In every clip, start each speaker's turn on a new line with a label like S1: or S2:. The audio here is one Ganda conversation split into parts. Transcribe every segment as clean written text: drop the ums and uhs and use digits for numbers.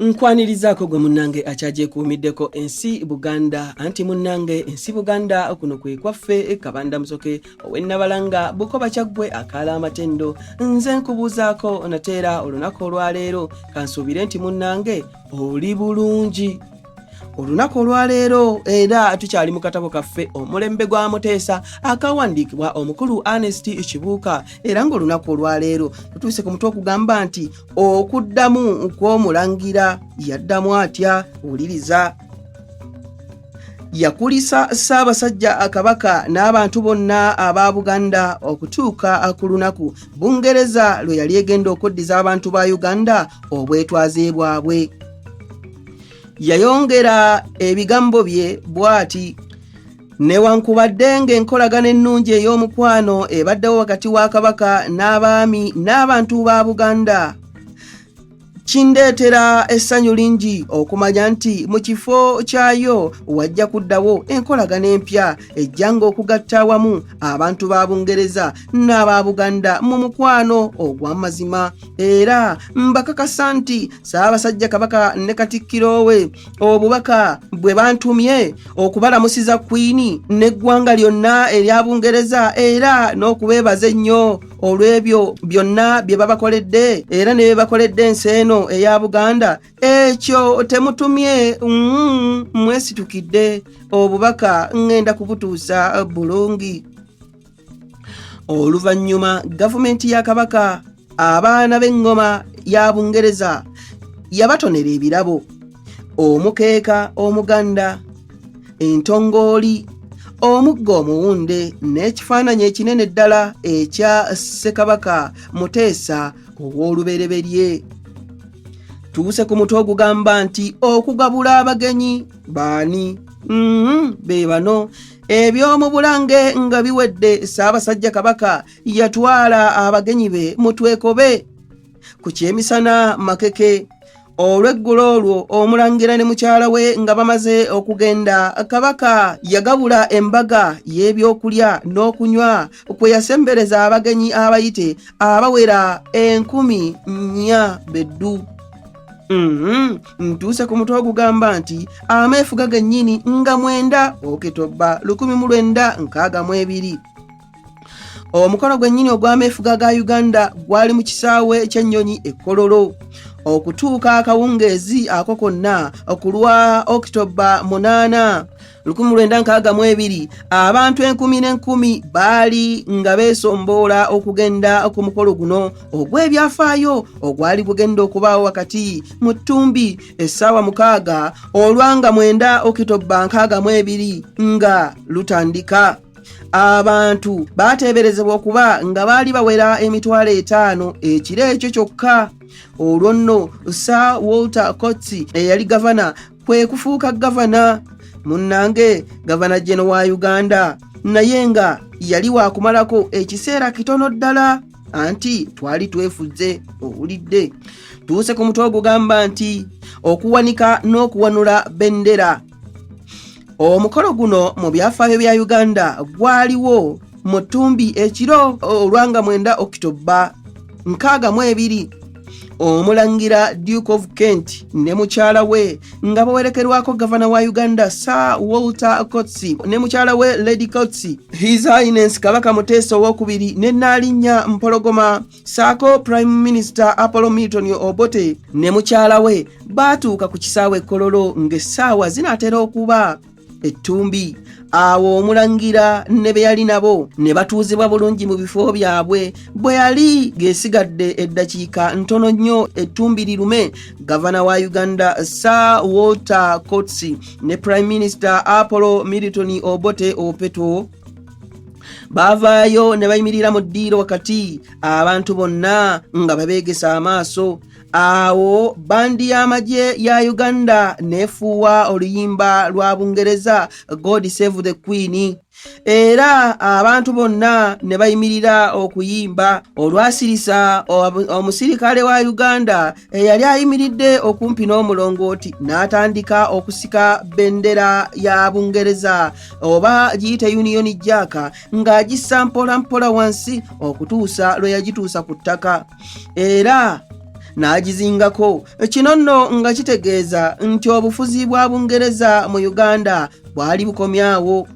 S1: Nkwanirizaako gwe munnange akyaje kuumiddeko ensi Buganda anti munnange ensi Buganda kuno kwe kwaffe Kabanda Musoke ow'Ennabalanga Bukoba Kyaggwe akaala amatendo nze nkubuuzaako nateera olunaku olwaleero kansuubire nti munnange oli bulungi. Olunaku olwaleero era tukyali mu katabo kaffe omulembe gwa Muteesa akawandiikibwa omukulu Ernest Kibuuka era ng'olunaku olwaleero tutuuse ku mutwe okugamba nti okuddamu kw'omulangira yaddamu atya wuliriza. Yakulisa Ssaabasajja Kabaka n'abantu bonna aba Buganda okutuuka ku lunaku Bungereza lwe yali egenda okuddiza abantu ba Uganda obwetwaze bwabwe. Yayongera ebigambo bye bw'ati: newankubadde ng'enkolagana ennungi ey'omukwano ebaddewo wakati wa Kabaka n'abaami n'abantu ba Buganda, kindeetera essanyu lingi okumanya nti mu kifo kyayo wajja kuddawo enkolagana empya ejjanga okugatta awamu abantu ba Bungereza n'aba Buganda mu mukwano ogw'amazima. Era mbakakasa nti Ssaabasajja Kabaka ne Katikkiro we obubaka bwe bantumye okubalamusiza Queen n'eggwanga lyonna erya Bungereza era n'okubeebaza ennyo olw'ebyo byonna bye babakoledde era ne bakoledde ensi eno eya Buganda, ekyo temutumye mwesitukidde obubaka ngenda kubutuusa bulungi. Oluvannyuma gavumenti ya Kabaka abaana b'eŋŋoma ya Bungereza yabatonera ebirabo: omukeeka omuganda, entongooli, omuggo omuwunde n'ekifaananyi ekinene ddala ekya Ssekabaka Muteesa ow'olubereberye. Tuuse ku mutwe ogugamba nti okugabula abagenyi baani? Be bano. Eby'omu Bulange nga biwedde, Ssaabasajja Kabaka yatwala abagenyi be mu twekobe ku kyemisana Makeke. Olw'eggulo olwo omulangira ne mukyala we nga bamaze okugenda, Kabaka yagabula embaga y'ebyokulya n'okunywa kwe yasembereza abagenyi abayite abawera 10,000 beddu. Ntuuse ku mutwe ogugamba nti ameefuga gennyini nga 9 Okitoba 1962. Omukolo gwennyini ogw'ameefuga ga Uganda gwali mu kisaawe ky'ennyonyi e Kololo. Okutuuka akawungeezi ako konna ku lwa Okitoba 8, 1962, abantu 10,000 baali nga beesomboola okugenda ku mukolo guno ogw'ebyafaayo ogwali gugenda okubaawo wakati mu Ttumbi essaawa 6 olwanga 9 Okitoba 62 nga lutandika. Abantu baateeberezebwa okuba nga baali bawera emitwalo 5 ekiro ekyo kyokka. Olwo nno Sir Walter Coates eyali gavana kwe kufuuka gavana. Munnange gavana jeno wa Uganda naye nga yali waakumalako ekiseera kitono ddala anti twali twefuze owulidde. Tuuse ku mutwe ogugamba nti okuwanika n'okuwanula bendera. Omukolo guno mu byafaayo bya Uganda gwaliwo mu Ttumbi ekiro olwanga 9 Okitoba 62. Omulangira Duke of Kent ne mukyala we nga bawerekerwako gavana wa Uganda Sir Walter Coates ne mukyala we Lady Coates, His Highness Kabaka Muteesa II ne Nnaalinnya Mpologoma saako Prime Minister Apollo Milton Obote ne mukyala we baatuuka ku kisaawe Kololo ng'essaawa zinaatera okuba ettumbi. Awo omulangira ne be yali nabo ne batuuzibwa bulungi mu bifo byabwe. Bwe yali geesigadde eddakiika ntono nnyo ettumbi lirume, gavana wa Uganda Sir Walter Coates ne Prime Minister Apollo Milton Obote Opeto baavaayo ne bayimirira mu ddiiro wakati abantu bonna nga babeegesa amaaso. Awo bandi y'amagye ya Uganda nefuuwa oluyimba lwa Bungereza God Save the Queen. Era abantu bonna ne bayimirira okuyimba. Olwasirisa omusirikale wa Uganda eyali ayimiridde okumpi n'omulongooti n'atandika okusika bendera ya Bungereza oba giyite Union Jack ng'agissa mpola mpola wansi okutuusa lwe yagituusa ku ttaka. Era n'agizingako. Kino nno nga kitegeeza nti obufuzi bwa Bungereza mu Uganda bwali bukomyawo.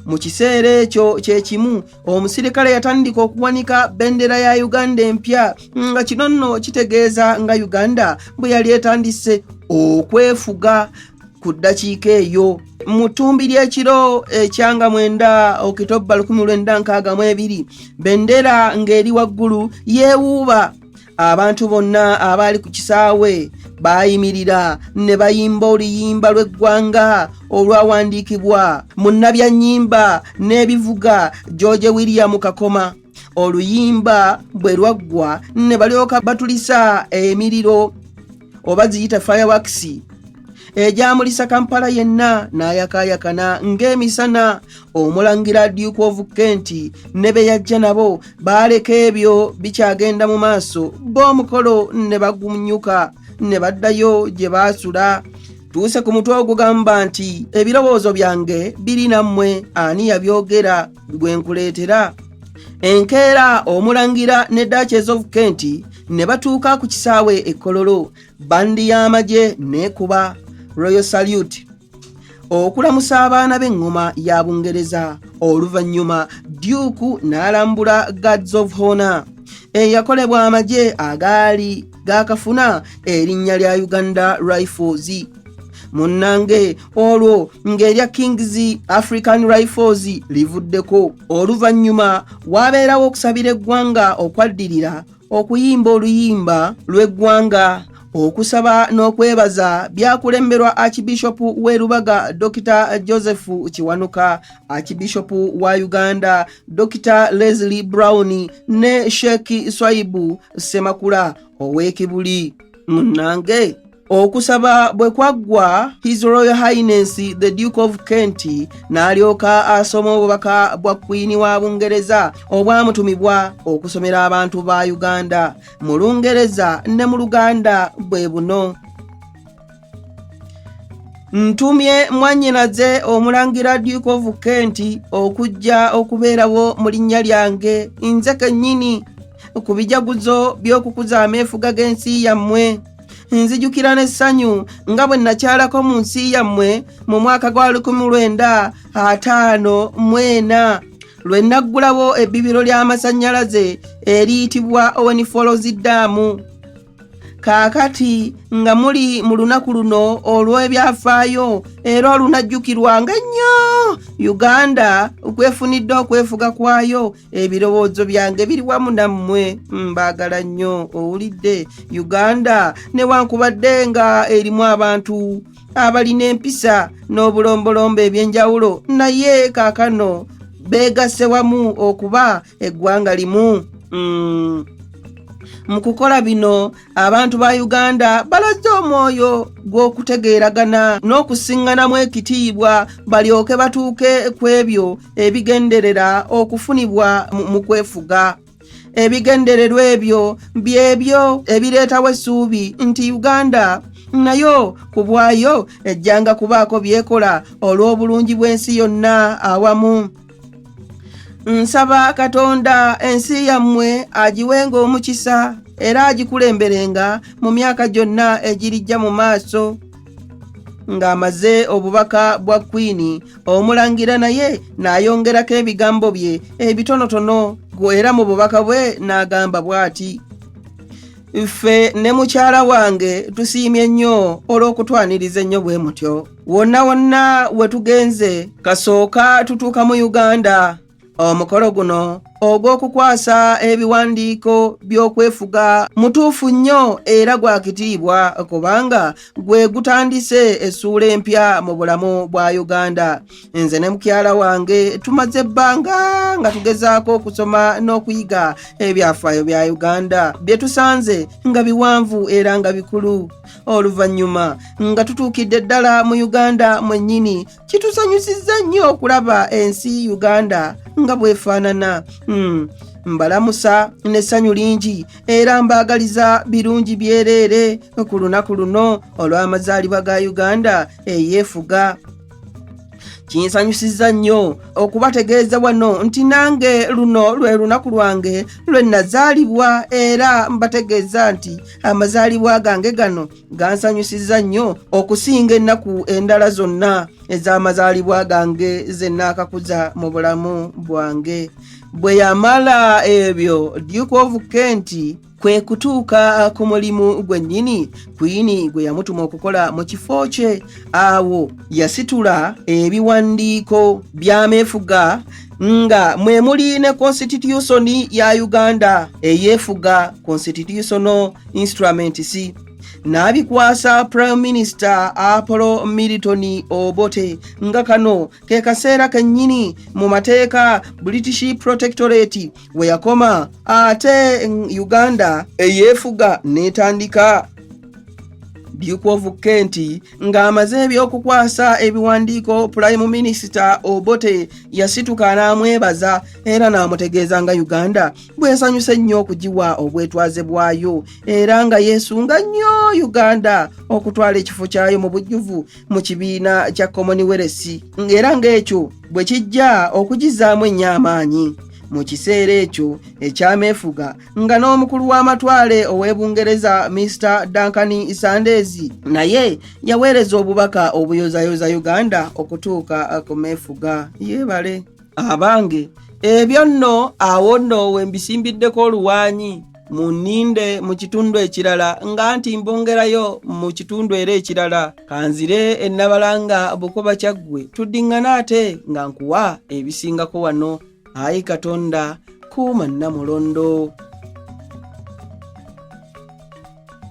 S1: Mu kiseera ekyo kyekimu omusirikale yatandika okuwanika bendera ya Uganda empya, nga kino nno kitegeeza nga Uganda bwe yali etandise okwefuga ku ddakiika eyo. Mu ttumbi ly'ekiro ekyanga 9 Okitoba 1962 bendera ng'eri waggulu yeewuuba. Abantu bonna abaali ku kisaawe bayimirira ne bayimba oluyimba lw'eggwanga olwawandiikibwa munnabyannyimba n'ebivuga George William Kakoma. Oluyimba bwe lwaggwa ne balyoka batulisa emiriro oba ziyita fireworks ejamulisa Kampala yenna n'ayakaayakana ng'emisana. Omulangira Duke of Kent ne be yajja nabo baaleka ebyo bikyagenda mu maaso, b'omukolo ne bagumnyuka ne baddayo gye baasula. Tuuse ku mutwe ogugamba nti ebirowoozo byange biri nammwe, ani yabyogera gwe nkuleetera. Enkeera omulangira ne Duchess of Kent ne batuuka ku kisaawe e Kololo, bandi y'amagye n'ekuba Royal Salute okulamusa abaana b'eŋŋoma ya Bungereza. Oluvannyuma Duke n'alambula Guards of Honor eyakolebwa amagye agaali gaakafuna erinnya lya Uganda Rifles. Munnange olwo ng'erya King's African Rifles livuddeko. Oluvannyuma waabeerawo okusabira eggwanga okwaddirira okuyimba oluyimba lw'eggwanga. Okusaba n'okwebaza byakulemberwa Archbishop w'e Lubaga Dr. Joseph Kiwanuka, Archbishop wa Uganda Dr. Leslie Brown ne Sheikh Swaibu Semakula ow'Ekibuli. Munnange okusaba bwe kwaggwa, His Royal Highness the Duke of Kent n'alyoka asoma obubaka bwa Queen wa Bungereza obwamutumibwa okusomera abantu ba Uganda mu Lungereza ne mu Luganda bwe buno. Ntumye mwannyinaze omulangira Duke of Kent okujja okubeerawo mu linnya lyange nze kennyini ku bijaguzo by'okukuza ameefuga g'ensi yammwe. Nzijukira n'essanyu nga bwe nakyalako mu nsi yammwe mu mwaka gwa 1954 lwe naggulawo ebbibiro ly'amasannyalaze eriyitibwa Owen Falls Dam. Kaakati nga muli mu lunaku luno olw'ebyafaayo era olunajjukirwanga nnyo Uganda okwefunidde okwefuga kwayo, ebirowoozo byange biri wamu nammwe. Mbaagala nnyo, owulidde? Uganda newankubadde nga erimu abantu abalina empisa n'obulombolombo eby'enjawulo, naye kaakano beegasse wamu okuba eggwanga limu. Mu kukola bino abantu ba Uganda balazze omwoyo gw'okutegeeragana n'okusiŋŋanamu ekitiibwa balyoke batuuke ku ebyo ebigenderera okufunibwa mu kwefuga. Ebigendererwa ebyo byebyo ebireetawo essuubi nti Uganda nayo ku bwayo ejjanga kubaako byekola olw'obulungi bw'ensi yonna awamu. Nsaba Katonda ensi yammwe agiwenga omukisa era agikulemberenga mu myaka gyonna egirijja mu maaso. Ng'amaze obubaka bwa Queen, omulangira naye n'ayongerako ebigambo bye ebitonotono, era mu bubaka bwe n'agamba bw'ati: ffe ne mukyala wange tusiimye nnyo olw'okutwaniriza ennyo bwe mutyo. Wonna wonna we tugenze kasooka tutuuka mu Uganda. Omukolo guno ogw'okukwasa ebiwandiiko by'okwefuga mutuufu nnyo era gwa kitiibwa kubanga gwe gutandise essuula empya mu bulamu bwa Uganda. Nze ne mukyala wange tumaze ebbanga nga tugezaako okusoma n'okuyiga ebyafaayo bya Uganda bye tusanze nga biwanvu era nga bikulu. Oluvannyuma nga tutuukidde ddala mu Uganda mwennyini, kitusanyusizza nnyo okulaba ensi Uganda nga bwefaanana. Mbalamusa n'essanyu lingi era mbaagaliza birungi byereere ku lunaku luno olw'amazaalibwa ga Uganda eyeefuga. kinsanyusiza nnyo okubategeeza wano nti nange luno lwe lunaku lwange lwe nazaalibwa era mbategeeza nti amazaalibwa gange gano gansanyusiza nnyo okusinga ennaku endala zonna ez'amazaalibwa gange ze naakakuza mu bulamu bwange. Bwe yamala ebyo Duke of Kent kwe kutuuka ku mulimu gwennyini Queen gwe yamutuma okukola mu kifo kye. Awo yasitula ebiwandiiko by'ameefuga nga mwe muli ne constitution ya Uganda eyeefuga constitutional instruments n'abikwasa Prime Minister Apollo Milton Obote nga kano ke kaseera kennyini mu mateeka British Protectorate we yakoma ate Uganda eyeefuga n'etandika. Duke of Kent ng'amaze eby'okukwasa ebiwandiiko Prime Minister Obote yasituka n'amwebaza era n'amutegeeza nga Uganda bwesanyuse nnyo okugiwa obwetwaze bwayo era nga yeesunga nnyo Uganda okutwala ekifo kyayo mu bujjuvu mu kibiina kya Commonwealth era ng'ekyo bwe kijja okugizaamu ennyo amaanyi. Mu kiseera ekyo ekyameefuga nga n'omukulu w'amatwale ow'Ebungereza Mr. Duncan Sanders naye yaweereza obubaka obuyozayoza Uganda okutuuka ku meefuga. Yeebale abange ebyo nno awo nno we mbisimbideko oluwaanyi mu nninde mu kitundu ekirala nga nti mbongerayo mu kitundu era ekirala kanzire ennabalanga Bukoba Kyaggwe tuddiŋŋana ate nga nkuwa ebisingako wano. Ayi Katonda kuuma Namulondo.